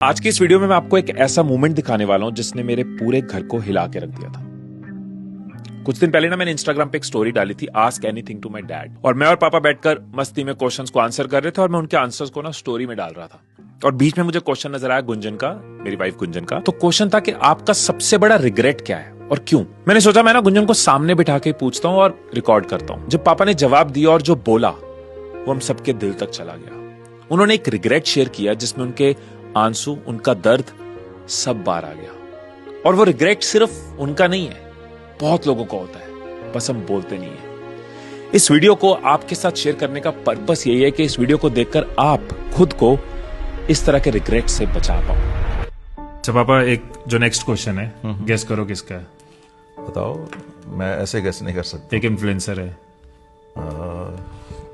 आज की इस वीडियो में मैं आपको एक ऐसा मोमेंट दिखाने वाला हूं जिसने मेरे पूरे घर को हिला के रख दिया था। कुछ दिन पहले ना मैंने इंस्टाग्राम पे एक स्टोरी डाली थी, ask anything to my dad, और मैं और पापा बैठकर मस्ती में क्वेश्चंस को आंसर कर रहे थे और मैं उनके आंसर्स को ना स्टोरी में डाल रहा था। और बीच में मुझे क्वेश्चन नजर आया गुंजन का, मेरी वाइफ गुंजन का। तो क्वेश्चन था कि आपका सबसे बड़ा रिग्रेट क्या है और क्यों। मैंने सोचा मैं ना गुंजन को सामने बिठा के पूछता हूँ और रिकॉर्ड करता हूँ। जब पापा ने जवाब दिया और जो बोला वो हम सबके दिल तक चला गया। उन्होंने एक रिग्रेट शेयर किया जिसमें उनके आंसू, उनका दर्द सब बाहर आ गया। और वो रिग्रेट सिर्फ उनका नहीं है, बहुत लोगों का होता है, बस हम बोलते नहीं है। इस वीडियो को आपके साथ शेयर करने का पर्पस यही है कि इस वीडियो को देखकर आप खुद को इस तरह के रिग्रेट से बचा पाओ। अच्छा पापा, एक जो नेक्स्ट क्वेश्चन है, गेस करो किसका है। बताओ। मैं ऐसे गेस नहीं कर सकता। एक इन्फ्लुएंसर है।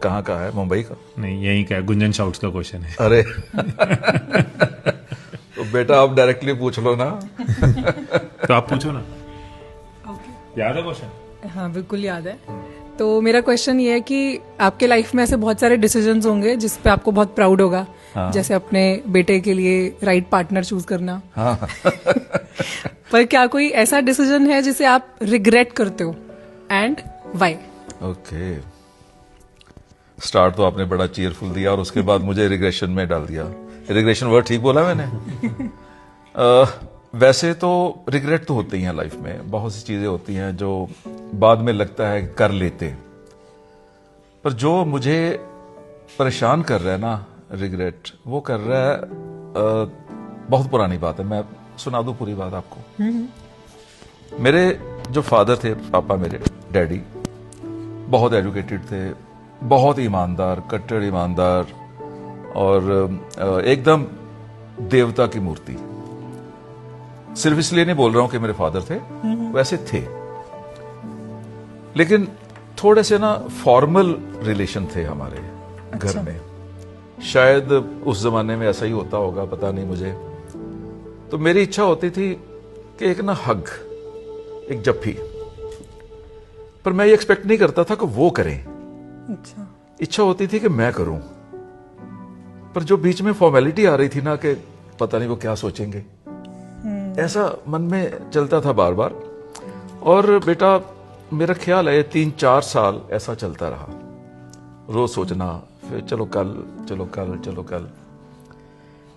कहाँ का है? मुंबई का? नहीं, यहीं का है। गुंजन शाउट्स का क्वेश्चन है। अरे तो बेटा आप डायरेक्टली पूछ लो ना। तो आप पूछो ना। ओके। याद है क्वेश्चन? हाँ, बिल्कुल याद है। तो मेरा क्वेश्चन ये है कि आपके लाइफ में ऐसे बहुत सारे डिसीजंस होंगे जिस पे आपको बहुत प्राउड होगा। हाँ। जैसे अपने बेटे के लिए राइट पार्टनर चूज करना। हाँ। पर क्या कोई ऐसा डिसीजन है जिसे आप रिग्रेट करते हो एंड व्हाई? ओके, स्टार्ट तो आपने बड़ा चीयरफुल दिया और उसके बाद मुझे रिग्रेशन में डाल दिया। रिग्रेशन वर्ड ठीक बोला मैंने? वैसे तो रिग्रेट तो होते ही हैं लाइफ में, बहुत सी चीजें होती हैं जो बाद में लगता है कर लेते, पर जो मुझे परेशान कर रहा है ना रिग्रेट, वो कर रहा है बहुत पुरानी बात है। मैं सुना दूं पूरी बात आपको। मेरे जो फादर थे, पापा मेरे डैडी, बहुत एजुकेटेड थे, बहुत ईमानदार, कट्टर ईमानदार और एकदम देवता की मूर्ति। सिर्फ इसलिए नहीं बोल रहा हूं कि मेरे फादर थे, वैसे थे, लेकिन थोड़े से ना फॉर्मल रिलेशन थे हमारे घर में। शायद उस जमाने में ऐसा ही होता होगा, पता नहीं मुझे। तो मेरी इच्छा होती थी कि एक ना हग, एक जप्फी, पर मैं ये एक्सपेक्ट नहीं करता था कि वो करें। अच्छा। इच्छा होती थी कि मैं करूं, पर जो बीच में फॉर्मेलिटी आ रही थी ना कि पता नहीं वो क्या सोचेंगे, ऐसा मन में चलता था बार बार। और बेटा मेरा ख्याल है 3-4 साल ऐसा चलता रहा, रोज सोचना, फिर चलो कल, चलो कल, चलो कल।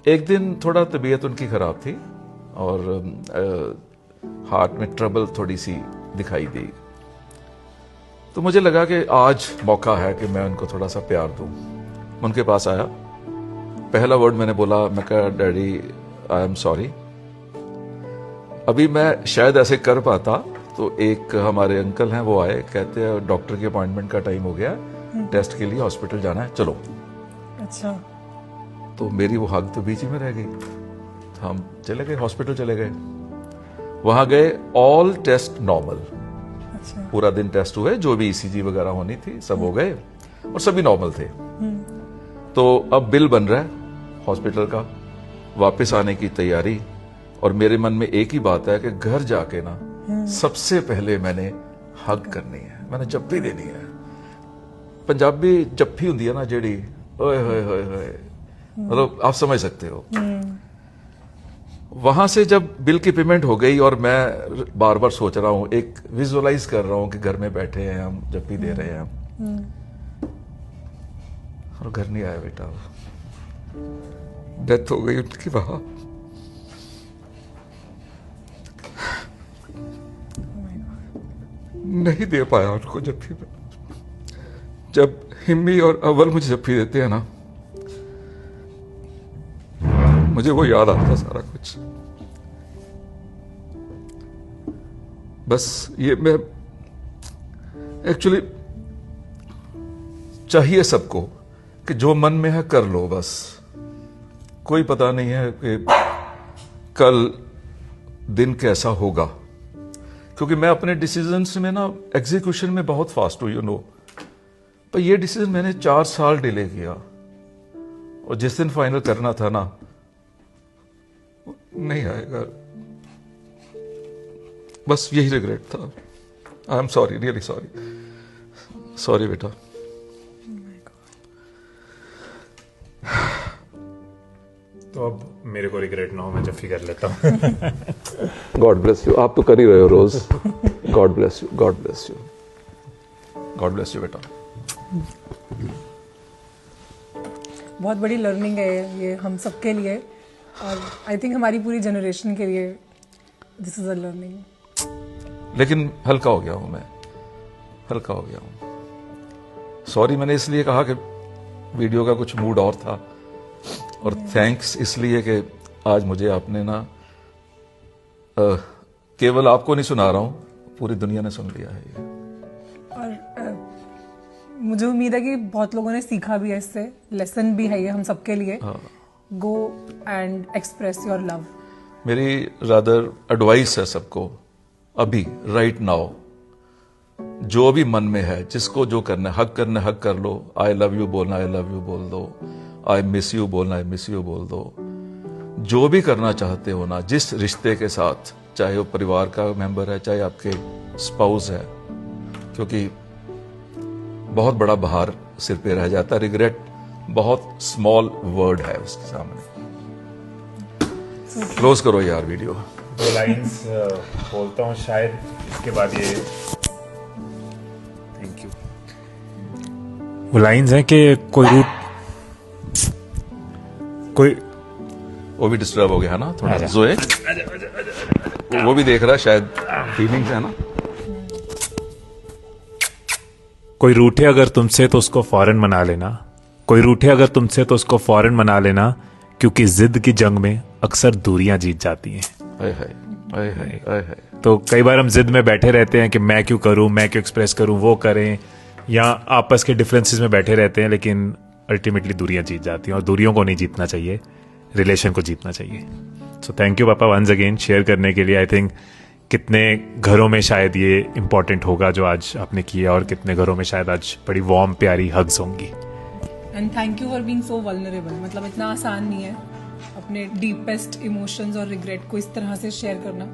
एक दिन थोड़ा तबीयत उनकी खराब थी और हार्ट में ट्रबल थोड़ी सी दिखाई दी, तो मुझे लगा कि आज मौका है कि मैं उनको थोड़ा सा प्यार दूं। उनके पास आया, पहला वर्ड मैंने बोला, मैं कहा डैडी आई एम सॉरी। अभी मैं शायद ऐसे कर पाता तो एक हमारे अंकल हैं, वो आए, कहते हैं डॉक्टर के अपॉइंटमेंट का टाइम हो गया, टेस्ट के लिए हॉस्पिटल जाना है, चलो। अच्छा। तो मेरी वो हग तो बीच ही में रह गई। हम चले गए, हॉस्पिटल चले गए। वहां गए, ऑल टेस्ट नॉर्मल। अच्छा। पूरा दिन टेस्ट हुए, जो भी ईसीजी वगैरह होनी थी सब हो गए और सभी नॉर्मल थे। तो अब बिल बन रहा है हॉस्पिटल का, वापस आने की तैयारी, और मेरे मन में एक ही बात है कि घर जाके ना सबसे पहले मैंने हग करनी है, मैंने जप्फी देनी है। पंजाबी जप्फी हुंदी है ना जेड़ी, ओए होए होए होए, मतलब आप समझ सकते हो। वहां से जब बिल की पेमेंट हो गई और मैं बार बार सोच रहा हूं, एक विजुअलाइज कर रहा हूं कि घर में बैठे हैं हम, जप्फी दे रहे हैं, और घर नहीं आया बेटा, डेथ हो गई उनकी वहां। नहीं दे पाया उनको जप्फी में। जब हिम्मी और अव्वल मुझे जप्फी देते हैं ना, मुझे वो याद आता सारा कुछ। बस ये मैं एक्चुअली चाहिए सबको कि जो मन में है कर लो, बस। कोई पता नहीं है कि कल दिन कैसा होगा, क्योंकि मैं अपने डिसीजंस में ना एग्जीक्यूशन में बहुत फास्ट हूं, यू नो। पर ये डिसीजन मैंने 4 साल डिले किया, और जिस दिन फाइनल करना था ना, नहीं आएगा। बस यही रिग्रेट था। I am sorry, really sorry, sorry बेटा। तो अब मेरे मेरे को रिग्रेट ना हो, मैं जब कर लेता हूँ। गॉड ब्लेस यू, आप तो कर ही रहे हो रोज। God bless you, God bless you, God bless you बेटा। बहुत बड़ी लर्निंग है ये हम सबके लिए, और आई थिंक हमारी पूरी जनरेशन के लिए दिस इज अ लर्निंग। लेकिन हल्का हो गया हूं मैं, हल्का हो गया हूं। सॉरी मैंने इसलिए कहा कि वीडियो का कुछ मूड और था, और थैंक्स इसलिए कि आज मुझे आपने ना केवल आपको नहीं सुना रहा हूं, पूरी दुनिया ने सुन लिया है ये। और मुझे उम्मीद है कि बहुत लोगों ने सीखा भी है इससे, लेसन भी है ये हम सबके लिए। Go and express your love. मेरी रादर एडवाइस है सबको, अभी राइट नाउ जो भी मन में है, जिसको जो करना है, हक करना हक कर लो। आई लव यू बोलना आई लव यू बोल दो, आई मिस यू बोलना आई मिस यू बोल दो। जो भी करना चाहते हो ना, जिस रिश्ते के साथ, चाहे वो परिवार का मेंबर है, चाहे आपके स्पाउस है, क्योंकि बहुत बड़ा भार सिर पे रह जाता है। रिग्रेट बहुत स्मॉल वर्ड है उसके सामने। क्लोज करो यार वीडियो। दो लाइंस बोलता हूँ शायद, इसके बाद ये थैंक यू। वो लाइंस हैं कि कोई वो भी डिस्टर्ब हो गया है ना थोड़ा, जोए वो भी देख रहा है शायद, फीलिंग्स है ना। कोई रूठे अगर तुमसे तो उसको फौरन मना लेना, कोई रूठे अगर तुमसे तो उसको फौरन मना लेना, क्योंकि जिद की जंग में अक्सर दूरियां जीत जाती हैं। हाय हाय हाय हाय हाय हाय। तो कई बार हम जिद में बैठे रहते हैं कि मैं क्यों करूं, मैं क्यों एक्सप्रेस करूं, वो करें, या आपस के डिफरेंसेस में बैठे रहते हैं, लेकिन अल्टीमेटली दूरियां जीत जाती हैं, और दूरियों को नहीं जीतना चाहिए, रिलेशन को जीतना चाहिए। सो थैंक यू पापा वंस अगेन शेयर करने के लिए। आई थिंक कितने घरों में शायद ये इम्पोर्टेंट होगा जो आज आपने किया, और कितने घरों में शायद आज बड़ी वार्म प्यारी हग्स होंगी। And thank you for being so vulnerable. मतलब इतना आसान नहीं है अपने डीपेस्ट इमोशंस और रिग्रेट को इस तरह से शेयर करना।